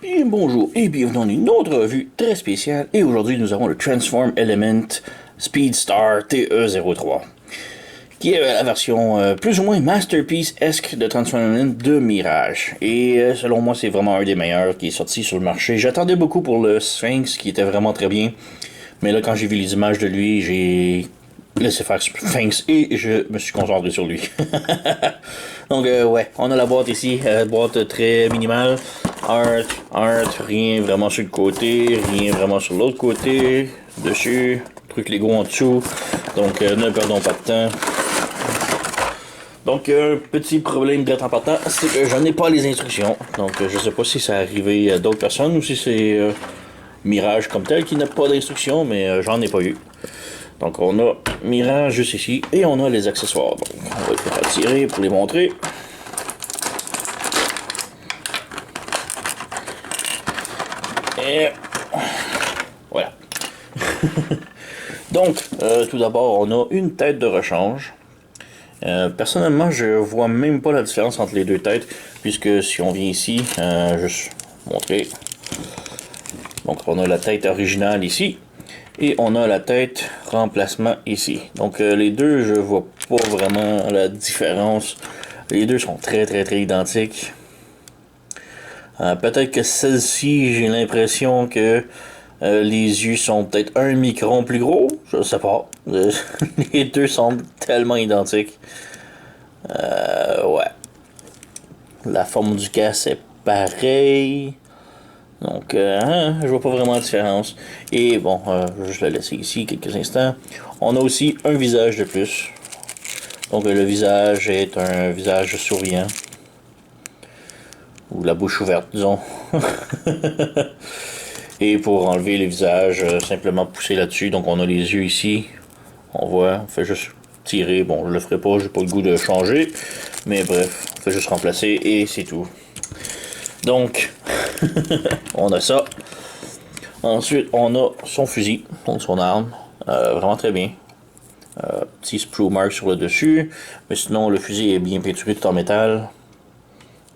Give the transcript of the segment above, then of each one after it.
Bien bonjour et bienvenue dans une autre revue très spéciale. Et aujourd'hui, nous avons le Transform Element Speedstar TE03, qui est la version plus ou moins masterpiece-esque de Transform Element de Mirage. Et selon moi, c'est vraiment un des meilleurs qui est sorti sur le marché. J'attendais beaucoup pour le Sphinx, qui était vraiment très bien. Mais là, quand j'ai vu les images de lui, j'ai laissé faire Sphinx et je me suis concentré sur lui. Donc, ouais, on a la boîte ici, boîte très minimale. Art, rien vraiment sur le côté, rien vraiment sur l'autre côté. Dessus, truc Lego en dessous. Donc, ne perdons pas de temps. Donc, un petit problème d'être en partant, c'est que je n'ai pas les instructions. Donc, je sais pas si ça arrivé à d'autres personnes ou si c'est Mirage comme tel qui n'a pas d'instructions, mais j'en ai pas eu. Donc, on a Mirage juste ici et on a les accessoires. Donc, on va les faire tirer pour les montrer. Et voilà. Donc, tout d'abord, on a une tête de rechange. Personnellement, je vois même pas la différence entre les deux têtes, puisque si on vient ici, juste montrer. Donc, on a la tête originale ici, et on a la tête remplacement ici. Donc, les deux, je vois pas vraiment la différence. Les deux sont très identiques. Peut-être que celle-ci, j'ai l'impression que les yeux sont peut-être un micron plus gros. Je sais pas. Les deux sont tellement identiques. Ouais. La forme du casque est pareille. Donc, je vois pas vraiment la différence. Et bon, je vais juste le laisser ici quelques instants. On a aussi un visage de plus. Donc, le visage est un visage souriant. Ou la bouche ouverte, disons. Et pour enlever les visages, simplement pousser là-dessus. Donc on a les yeux ici. On voit, on fait juste tirer. Bon, je le ferai pas, j'ai pas le goût de changer. Mais bref, on fait juste remplacer et c'est tout. Donc, on a ça. Ensuite, on a son fusil, donc son arme. Vraiment très bien. Petit sprue mark sur le dessus. Mais sinon, le fusil est bien peinturé tout en métal.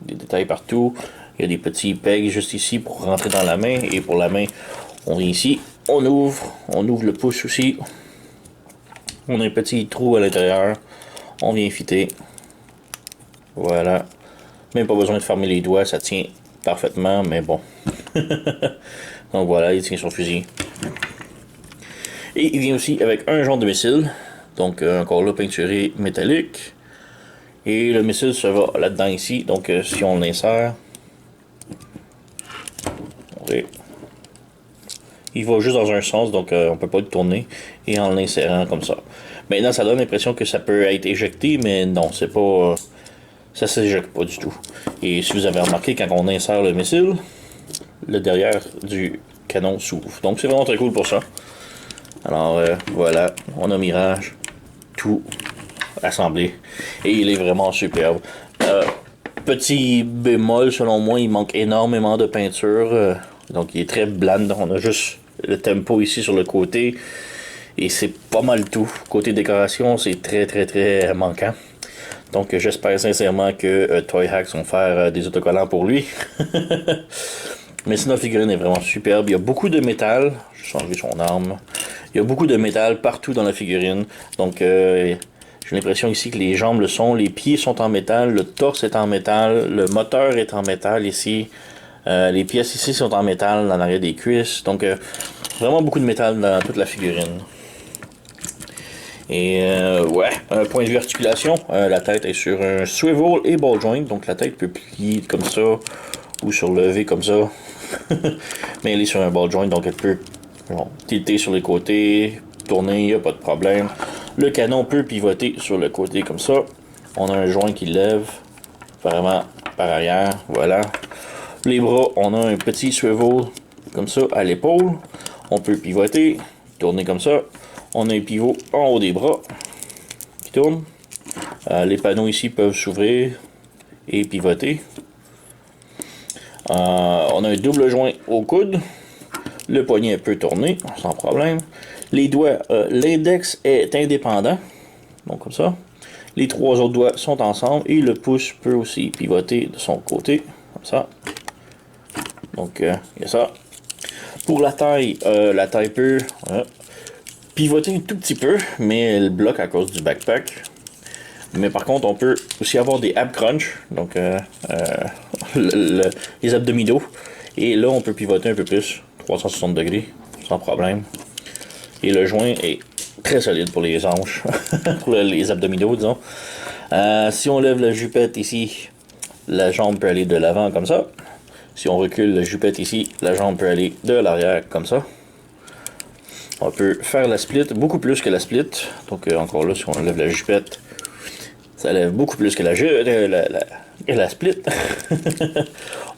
Des détails partout. Il y a des petits pegs juste ici pour rentrer dans la main. Et pour la main, on vient ici, on ouvre le pouce aussi. On a un petit trou à l'intérieur. On vient fitter. Voilà. Même pas besoin de fermer les doigts, ça tient parfaitement, mais bon. Donc voilà, il tient son fusil. Et il vient aussi avec un genre de missile. Donc encore là, peinturé métallique. Et le missile se va là-dedans ici. Donc si on l'insère, il va juste dans un sens, donc on peut pas le tourner. Et en l'insérant comme ça. Maintenant, ça donne l'impression que ça peut être éjecté, mais non, c'est pas. Ça s'éjecte pas du tout. Et si vous avez remarqué, quand on insère le missile, le derrière du canon s'ouvre. Donc c'est vraiment très cool pour ça. Alors voilà, on a Mirage, tout assemblé. Et il est vraiment superbe. Petit bémol, selon moi, il manque énormément de peinture. Donc il est très bland. On a juste le tempo ici sur le côté. Et c'est pas mal tout. Côté décoration, c'est très manquant. Donc j'espère sincèrement que Toy Hacks vont faire des autocollants pour lui. Mais sinon la figurine est vraiment superbe. Il y a beaucoup de métal. Je vais changer son arme. Il y a beaucoup de métal partout dans la figurine. Donc j'ai l'impression ici que les jambes le sont. Les pieds sont en métal. Le torse est en métal. Le moteur est en métal ici. Les pièces ici sont en métal en arrière des cuisses. Donc vraiment beaucoup de métal dans toute la figurine. Et ouais, un point de vue articulation, la tête est sur un swivel et ball joint, donc la tête peut plier comme ça ou se lever comme ça. Mais elle est sur un ball joint, donc elle peut tilter sur les côtés, tourner, il n'y a pas de problème. Le canon peut pivoter sur le côté comme ça. On a un joint qui lève vraiment par arrière, voilà. Les bras, on a un petit swivel comme ça à l'épaule. On peut pivoter, tourner comme ça. On a un pivot en haut des bras qui tourne. Les panneaux ici peuvent s'ouvrir et pivoter. On a un double joint au coude. Le poignet peut tourner sans problème. Les doigts, l'index est indépendant. Donc comme ça. Les trois autres doigts sont ensemble et le pouce peut aussi pivoter de son côté. Comme ça. Donc, il y a ça. Pour la taille peut pivoter un tout petit peu, mais elle bloque à cause du backpack. Mais par contre, on peut aussi avoir des ab crunch, donc les abdominaux. Et là, on peut pivoter un peu plus, 360 degrés, sans problème. Et le joint est très solide pour les hanches, pour les abdominaux, disons. Si on lève la jupette ici, la jambe peut aller de l'avant comme ça. Si on recule la jupette ici, la jambe peut aller de l'arrière comme ça. On peut faire la split, beaucoup plus que la split. Donc encore là, si on lève la jupette, ça lève beaucoup plus que la split.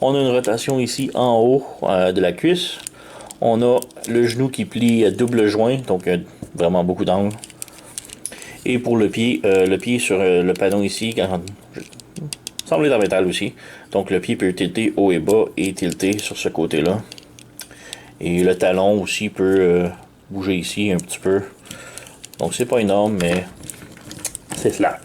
On a une rotation ici en haut de la cuisse. On a le genou qui plie à double joint, donc vraiment beaucoup d'angle. Et pour le pied sur le panneau ici, semble être en métal aussi. Donc le pied peut tilter haut et bas et tilter sur ce côté-là. Et le talon aussi peut bouger ici un petit peu. Donc c'est pas énorme, mais c'est cela.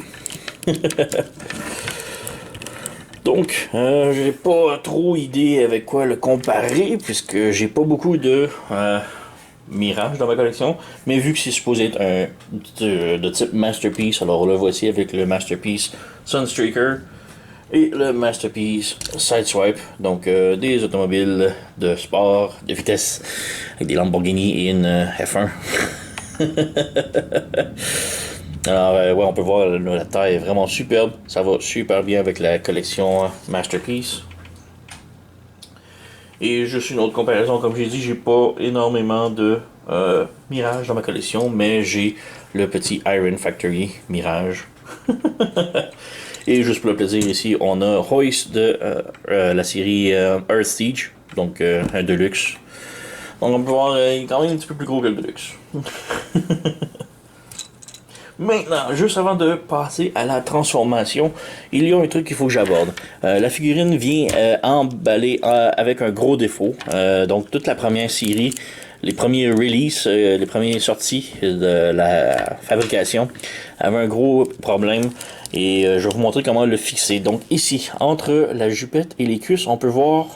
Donc, j'ai pas trop idée avec quoi le comparer, puisque j'ai pas beaucoup de Mirage dans ma collection. Mais vu que c'est supposé être de type Masterpiece, alors le voici avec le Masterpiece Sunstreaker et le Masterpiece Sideswipe. Donc, des automobiles de sport, de vitesse, avec des Lamborghini et une F1. Alors, ouais, on peut voir la taille est vraiment superbe. Ça va super bien avec la collection Masterpiece. Et juste une autre comparaison, comme j'ai dit, j'ai pas énormément de Mirage dans ma collection, mais j'ai le petit Iron Factory Mirage. Et juste pour le plaisir ici, on a Hoist de la série Earth Siege, donc un Deluxe. Donc on peut voir, il est quand même un petit peu plus gros que le Deluxe. Maintenant, juste avant de passer à la transformation, il y a un truc qu'il faut que j'aborde. La figurine vient emballée avec un gros défaut. Donc toute la première série, les premiers releases, les premières sorties de la fabrication avaient un gros problème. Et je vais vous montrer comment le fixer. Donc ici, entre la jupette et les cuisses, on peut voir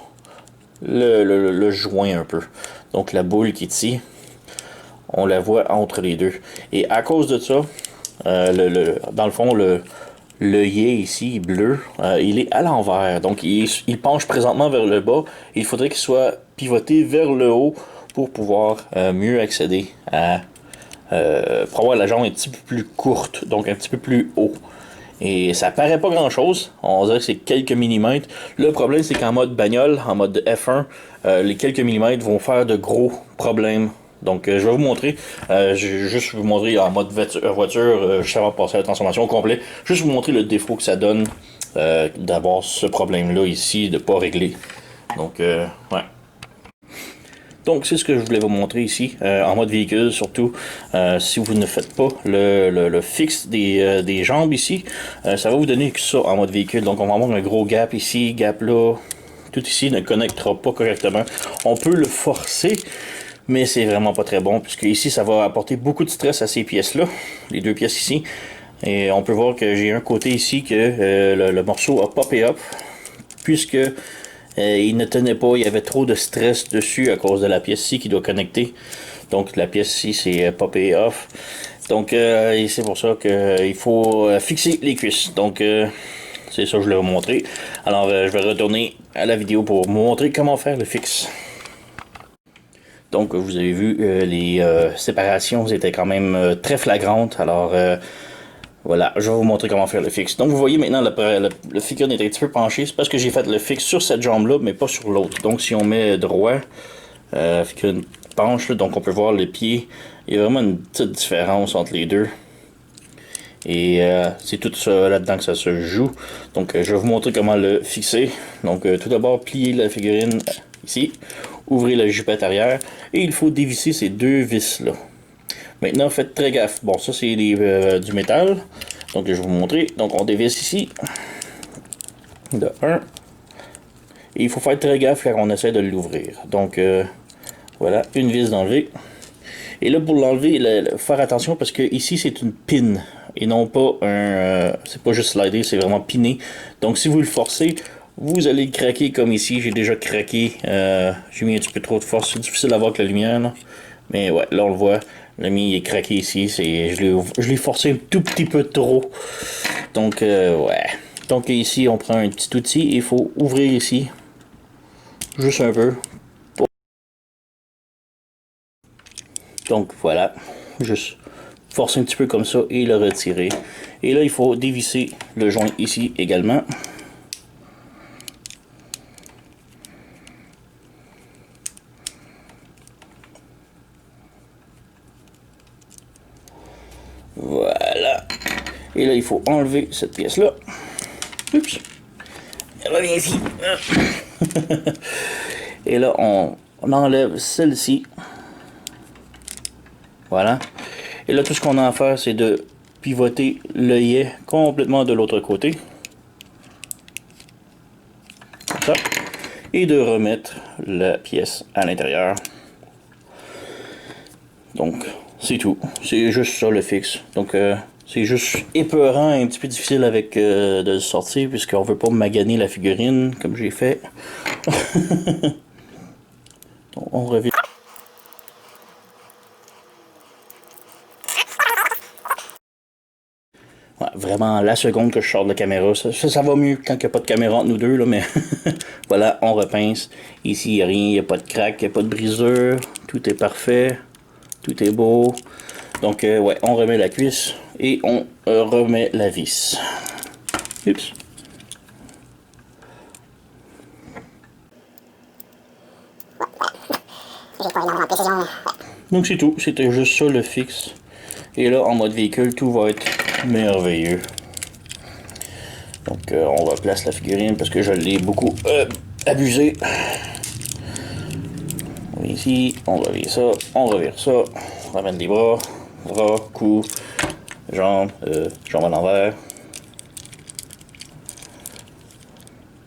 le joint un peu. Donc la boule qui est ici, on la voit entre les deux. Et à cause de ça, dans le fond, l'œillet ici, bleu, il est à l'envers. Donc il penche présentement vers le bas. Et il faudrait qu'il soit pivoté vers le haut pour pouvoir mieux accéder à... pour avoir la jambe un petit peu plus courte, donc un petit peu plus haut. Et ça paraît pas grand chose, on dirait que c'est quelques millimètres. Le problème c'est qu'en mode bagnole, en mode F1, les quelques millimètres vont faire de gros problèmes. Donc je vais vous montrer, je vais juste vous montrer en mode voiture, juste avant de passer à la transformation au complet, juste vous montrer le défaut que ça donne d'avoir ce problème là ici, de pas régler. Donc ouais. Donc c'est ce que je voulais vous montrer ici, en mode véhicule surtout, si vous ne faites pas le fixe des jambes ici, ça va vous donner que ça en mode véhicule. Donc on va avoir un gros gap ici, gap là, tout ici ne connectera pas correctement. On peut le forcer, mais c'est vraiment pas très bon, puisque ici ça va apporter beaucoup de stress à ces pièces-là, les deux pièces ici. Et on peut voir que j'ai un côté ici que le morceau a popé up, puisque... il ne tenait pas, il y avait trop de stress dessus à cause de la pièce ci qui doit connecter. Donc la pièce ci c'est popé off. Donc c'est pour ça qu'il faut fixer les cuisses. Donc c'est ça que je voulais vous montrer. Alors je vais retourner à la vidéo pour vous montrer comment faire le fixe. Donc vous avez vu les séparations étaient quand même très flagrantes. Alors voilà, je vais vous montrer comment faire le fixe. Donc vous voyez maintenant le figurine est un petit peu penché. C'est parce que j'ai fait le fixe sur cette jambe-là, mais pas sur l'autre. Donc si on met droit, figurine penche, là, donc on peut voir les pieds. Il y a vraiment une petite différence entre les deux. Et c'est tout ça là-dedans que ça se joue. Donc je vais vous montrer comment le fixer. Donc tout d'abord, plier la figurine ici. Ouvrez la jupette arrière. Et il faut dévisser ces deux vis-là. Maintenant, faites très gaffe. Bon, ça, c'est du métal. Donc, je vais vous montrer. Donc, on dévisse ici. De 1. Et il faut faire très gaffe quand on essaie de l'ouvrir. Donc, voilà, une vis d'enlever. Et là, pour l'enlever, faire attention parce que ici, c'est une pin. Et non pas un... c'est pas juste slider, c'est vraiment piné. Donc, si vous le forcez, Vous allez le craquer comme ici. J'ai déjà craqué. J'ai mis un petit peu trop de force. C'est difficile à voir avec la lumière. Là. Mais ouais, là on le voit. Le mien il est craqué ici. Je l'ai forcé un tout petit peu trop. Donc ouais. Donc ici on prend un petit outil. Il faut ouvrir ici. Juste un peu. Donc voilà. Juste forcer un petit peu comme ça et le retirer. Et là il faut dévisser le joint ici également. Voilà. Et là, il faut enlever cette pièce-là. Oups. Elle revient ici. Et là, on enlève celle-ci. Voilà. Et là, tout ce qu'on a à faire, c'est de pivoter l'œillet complètement de l'autre côté. Comme ça. Et de remettre la pièce à l'intérieur. Donc, c'est tout. C'est juste ça le fixe. Donc, c'est juste épeurant et un petit peu difficile avec de le sortir puisqu'on veut pas maganer la figurine comme j'ai fait. Donc, on revient. Ouais, vraiment la seconde que je sors de la caméra. Ça va mieux quand il n'y a pas de caméra entre nous deux, là, mais voilà, on repince. Ici, il n'y a rien, il n'y a pas de craque, il n'y a pas de brisure. Tout est parfait. Tout est beau. Donc, ouais, on remet la cuisse et on remet la vis. Oups. Donc, c'est tout. C'était juste ça le fixe. Et là, en mode véhicule, tout va être merveilleux. Donc, on va placer la figurine parce que je l'ai beaucoup abusé. Ici, on revient ça, on revire ça, on ramène les bras, cou, jambes, jambes à l'envers.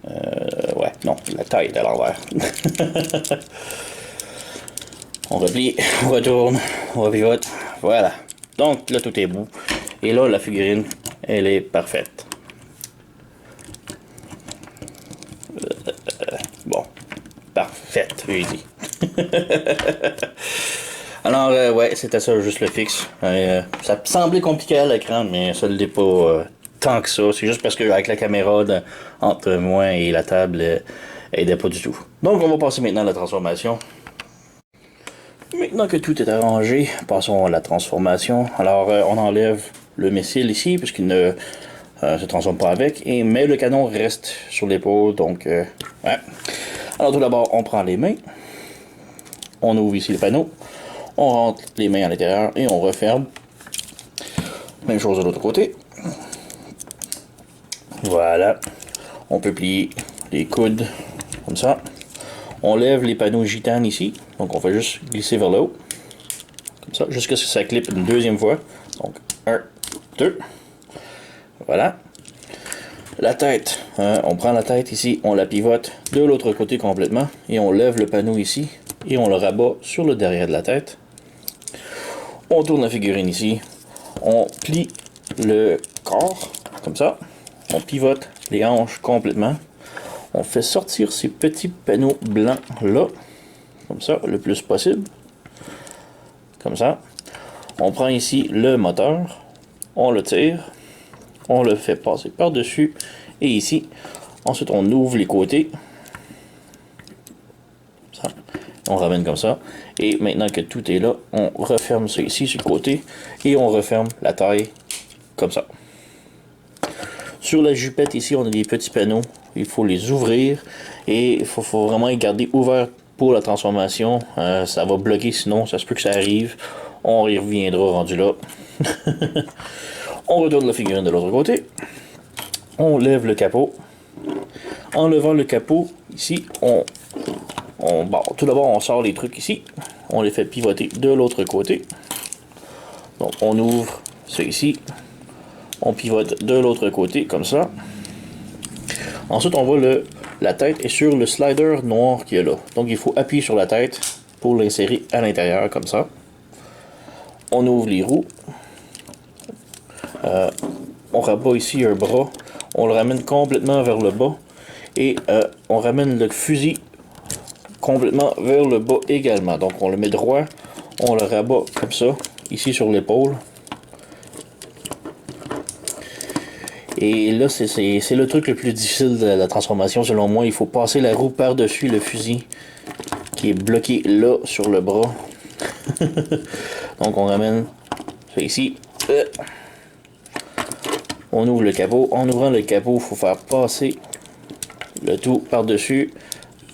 Ouais, non, la taille est à l'envers. On replie, on retourne, on repivote, voilà. Donc là, tout est beau. Et là, la figurine, elle est parfaite. Bon, parfaite, je dit. Alors, ouais, c'était ça, juste le fixe. Ça semblait compliqué à l'écran, mais ça ne l'est pas tant que ça. C'est juste parce que avec la caméra entre moi et la table, elle aidait pas du tout. Donc, on va passer maintenant à la transformation. Maintenant que tout est arrangé, passons à la transformation. Alors, on enlève le missile ici, puisqu'il ne se transforme pas avec, mais le canon reste sur l'épaule, donc, ouais. Alors, tout d'abord, on prend les mains. On ouvre ici le panneau. On rentre les mains à l'intérieur et on referme. Même chose de l'autre côté. Voilà. On peut plier les coudes comme ça. On lève les panneaux gitanes ici. Donc on fait juste glisser vers le haut. Comme ça, jusqu'à ce que ça clippe une deuxième fois. Donc 1, 2. Voilà. La tête. On prend la tête ici. On la pivote de l'autre côté complètement. Et on lève le panneau ici. Et on le rabat sur le derrière de la tête. On tourne la figurine ici. On plie le corps, comme ça. On pivote les hanches complètement. On fait sortir ces petits panneaux blancs là. Comme ça, le plus possible. Comme ça. On prend ici le moteur. On le tire. On le fait passer par-dessus. Et ici. Ensuite, on ouvre les côtés. Ça. On ramène comme ça. Et maintenant que tout est là, on referme ça ici sur le côté. Et on referme la taille comme ça. Sur la jupette ici, on a des petits panneaux. Il faut les ouvrir. Et il faut vraiment les garder ouverts pour la transformation. Ça va bloquer sinon, ça se peut que ça arrive. On y reviendra rendu là. On retourne la figurine de l'autre côté. On lève le capot. En levant le capot, ici, bon, tout d'abord, on sort les trucs ici. On les fait pivoter de l'autre côté. Donc, on ouvre ça ici. On pivote de l'autre côté, comme ça. Ensuite, on voit la tête est sur le slider noir qui est là. Donc, il faut appuyer sur la tête pour l'insérer à l'intérieur, comme ça. On ouvre les roues. On rabat ici un bras. On le ramène complètement vers le bas. Et on ramène le fusil complètement vers le bas également. Donc on le met droit, on le rabat comme ça, ici sur l'épaule. Et là, c'est le truc le plus difficile de la transformation selon moi. Il faut passer la roue par-dessus le fusil qui est bloqué là sur le bras. Donc on ramène ça ici. On ouvre le capot. En ouvrant le capot, il faut faire passer le tout par-dessus.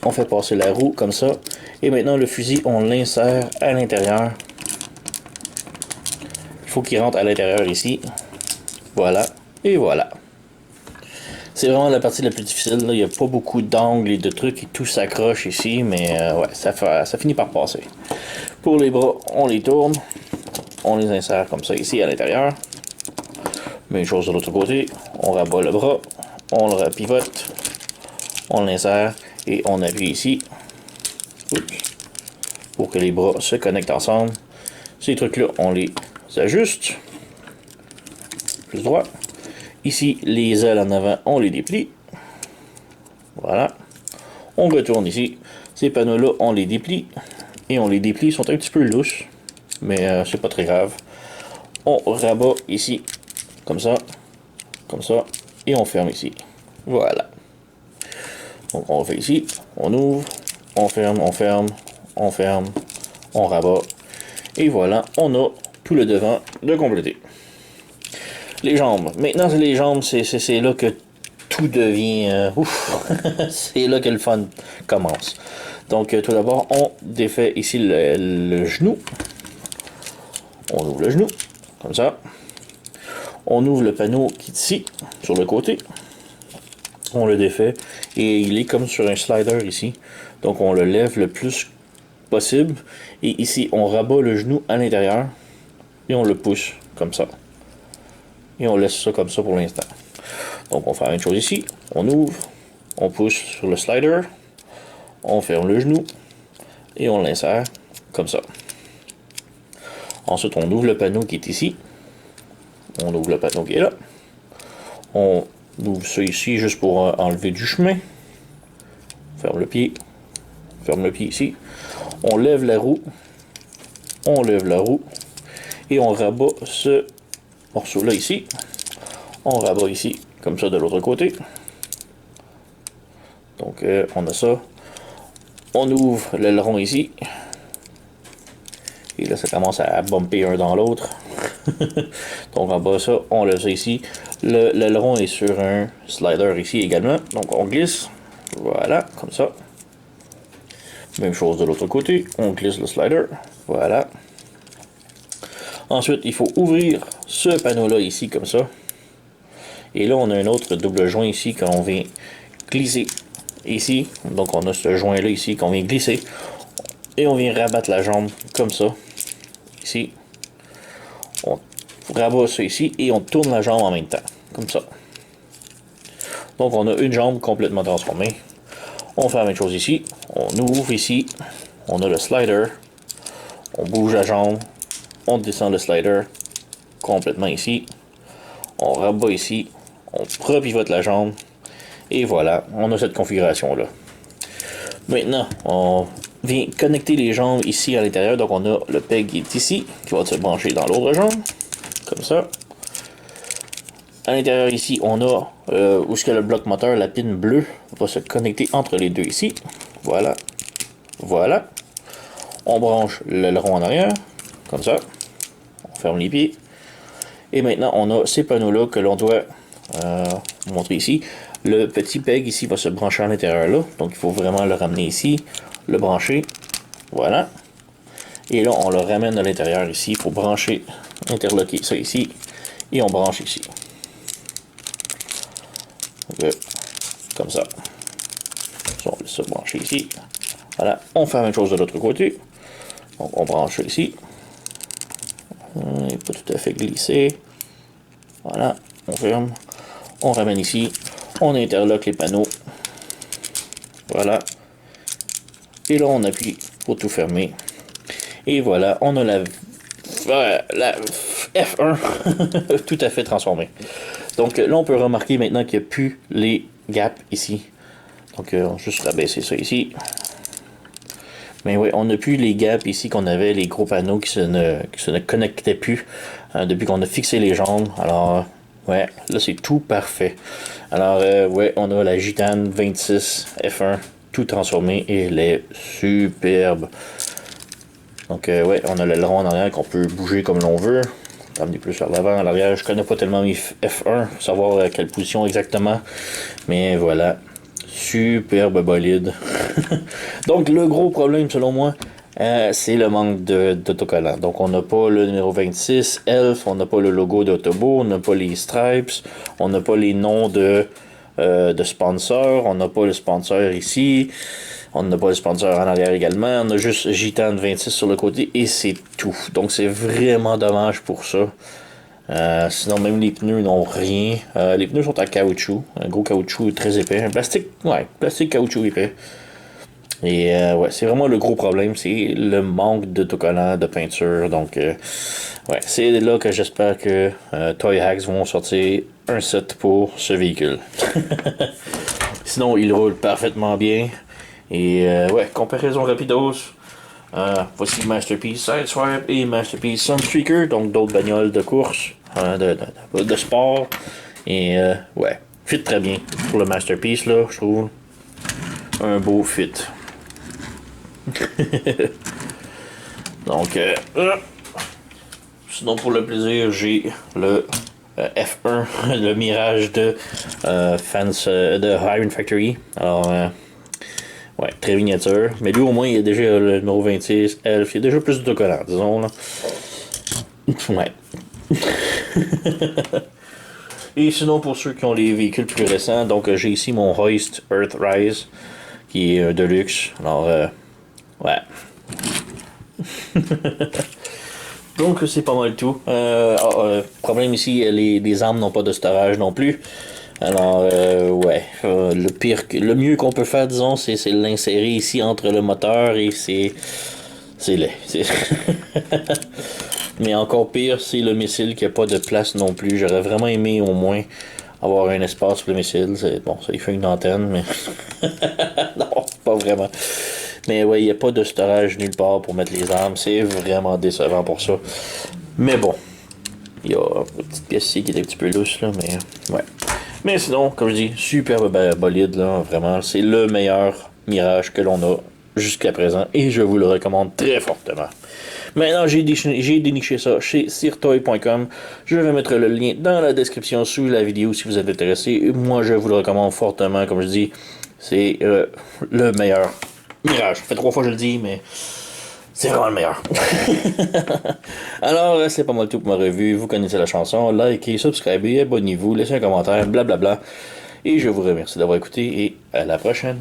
On fait passer la roue comme ça. Et maintenant le fusil, on l'insère à l'intérieur. Il faut qu'il rentre à l'intérieur ici. Voilà. Et voilà. C'est vraiment la partie la plus difficile. Là. Il n'y a pas beaucoup d'angles et de trucs et tout s'accroche ici. Mais ouais, ça finit par passer. Pour les bras, on les tourne. On les insère comme ça ici à l'intérieur. Même chose de l'autre côté. On rabat le bras. On le repivote. On l'insère. Et on appuie ici. Pour que les bras se connectent ensemble. Ces trucs-là, on les ajuste. Plus droit. Ici, les ailes en avant, on les déplie. Voilà. On retourne ici. Ces panneaux-là, on les déplie. Et on les déplie, ils sont un petit peu lousses. Mais c'est pas très grave. On rabat ici. Comme ça. Comme ça. Et on ferme ici. Voilà. Donc on fait ici. On ouvre. On ferme, on ferme. On ferme. On rabat. Et voilà, on a tout le devant de compléter. Les jambes. Maintenant, les jambes, c'est là que tout devient... ouf! C'est là que le fun commence. Donc, tout d'abord, on défait ici le genou. On ouvre le genou, comme ça. On ouvre le panneau qui est ici, sur le côté. On le défait. Et il est comme sur un slider ici. Donc, on le lève le plus possible. Et ici, on rabat le genou à l'intérieur. Et on le pousse, comme ça. Et on laisse ça comme ça pour l'instant. Donc on fait la même chose ici. On ouvre, on pousse sur le slider, on ferme le genou et on l'insère comme ça. Ensuite on ouvre le panneau qui est ici. On ouvre le panneau qui est là. On ouvre ça ici juste pour enlever du chemin. Ferme le pied. Ferme le pied ici. On lève la roue. On lève la roue. Et on rabat ce morceau là ici, on rabat ici comme ça de l'autre côté. Donc on a ça, on ouvre l'aileron ici et là ça commence à bumper un dans l'autre. Donc en bas ça, on lève ça ici, l'aileron est sur un slider ici également, donc on glisse, voilà, comme ça. Même chose de l'autre côté, on glisse le slider, voilà. Ensuite, il faut ouvrir ce panneau-là ici, comme ça. Et là, on a un autre double joint ici qu'on vient glisser ici. Donc, on a ce joint-là ici qu'on vient glisser. Et on vient rabattre la jambe comme ça. Ici. On rabat ça ici et on tourne la jambe en même temps. Comme ça. Donc, on a une jambe complètement transformée. On fait la même chose ici. On ouvre ici. On a le slider. On bouge la jambe. On descend le slider complètement ici. On rabat ici. On repivote la jambe. Et voilà, on a cette configuration-là. Maintenant, on vient connecter les jambes ici à l'intérieur. Donc on a le peg qui est ici, qui va se brancher dans l'autre jambe. Comme ça. À l'intérieur ici, on a où est-ce que le bloc moteur, la pine bleue, va se connecter entre les deux ici. Voilà. Voilà. On branche l'aileron en arrière. Comme ça. On ferme les pieds. Et maintenant, on a ces panneaux-là que l'on doit montrer ici. Le petit peg ici va se brancher à l'intérieur là. Donc, il faut vraiment le ramener ici. Le brancher. Voilà. Et là, on le ramène à l'intérieur ici pour brancher, interloquer ça ici. Et on branche ici. Donc, comme ça. On laisse ça brancher ici. Voilà. On fait la même chose de l'autre côté. Donc, on branche ça ici. Il n'est pas tout à fait glissé. Voilà, on ferme. On ramène ici. On interloque les panneaux. Voilà. Et là, on appuie pour tout fermer. Et voilà, on a la F1 tout à fait transformée. Donc là, on peut remarquer maintenant qu'il n'y a plus les gaps ici. Donc, on va juste rabaisser ça ici. Mais oui, on n'a plus les gaps ici qu'on avait, les gros panneaux qui se ne connectaient plus depuis qu'on a fixé les jambes. Alors, ouais, là c'est tout parfait. Alors, ouais, on a la Gitane 26 F1 tout transformé et elle est superbe. Donc, ouais, on a l'aileron en arrière qu'on peut bouger comme l'on veut. Amener plus vers l'avant, à l'arrière. Je connais pas tellement mes F1 pour savoir à quelle position exactement. Mais voilà. Superbe bolide. Donc, le gros problème, selon moi, c'est le manque d'autocollants. Donc, on n'a pas le numéro 26, Elf, on n'a pas le logo d'Autobo, on n'a pas les stripes, on n'a pas les noms de sponsors, on n'a pas le sponsor ici, on n'a pas le sponsor en arrière également, on a juste Gitane 26 sur le côté et c'est tout. Donc, c'est vraiment dommage pour ça. Sinon, même les pneus n'ont rien. Les pneus sont en caoutchouc. Un gros caoutchouc très épais. Un plastique, ouais, plastique caoutchouc épais. Et ouais, c'est vraiment le gros problème. C'est le manque d'autocollant, de peinture. Donc, ouais, c'est là que j'espère que Toy Hacks vont sortir un set pour ce véhicule. Sinon, il roule parfaitement bien. Et ouais, comparaison rapidos. Voici Masterpiece Sideswipe et Masterpiece Sunstreaker, donc d'autres bagnoles de course, de sport. Et ouais, fit très bien pour le Masterpiece, là, je trouve. Un beau fit. Donc, sinon pour le plaisir, j'ai le F1, le Mirage de de Iron Factory. Alors, ouais, très miniature. Mais lui, au moins, il y a déjà le numéro 26, Elf. Il y a déjà plus d'autocollants, disons, là. Ouais. Et sinon, pour ceux qui ont les véhicules plus récents, donc j'ai ici mon Hoist Earthrise, qui est un Deluxe. Alors, ouais. Donc, c'est pas mal tout. Problème ici, les armes n'ont pas de storage non plus. Alors, ouais, le mieux qu'on peut faire, disons, c'est l'insérer ici entre le moteur et c'est laid. Mais encore pire, c'est le missile qui n'a pas de place non plus. J'aurais vraiment aimé au moins avoir un espace pour le missile. Bon, ça il fait une antenne, mais non, pas vraiment. Mais ouais, il n'y a pas de storage nulle part pour mettre les armes. C'est vraiment décevant pour ça. Mais bon, il y a une petite pièce ici qui est un petit peu lousse, là, mais ouais. Mais sinon, comme je dis, superbe bolide, là, vraiment. C'est le meilleur Mirage que l'on a jusqu'à présent et je vous le recommande très fortement. Maintenant, j'ai déniché ça chez sirtoy.com. Je vais mettre le lien dans la description sous la vidéo si vous êtes intéressé. Moi, je vous le recommande fortement. Comme je dis, c'est le meilleur Mirage. Ça fait 3 fois que je le dis, mais c'est vraiment le meilleur. Alors, c'est pas mal tout pour ma revue. Vous connaissez la chanson. Likez, subscribez, abonnez-vous, laissez un commentaire, blablabla. Et je vous remercie d'avoir écouté et à la prochaine.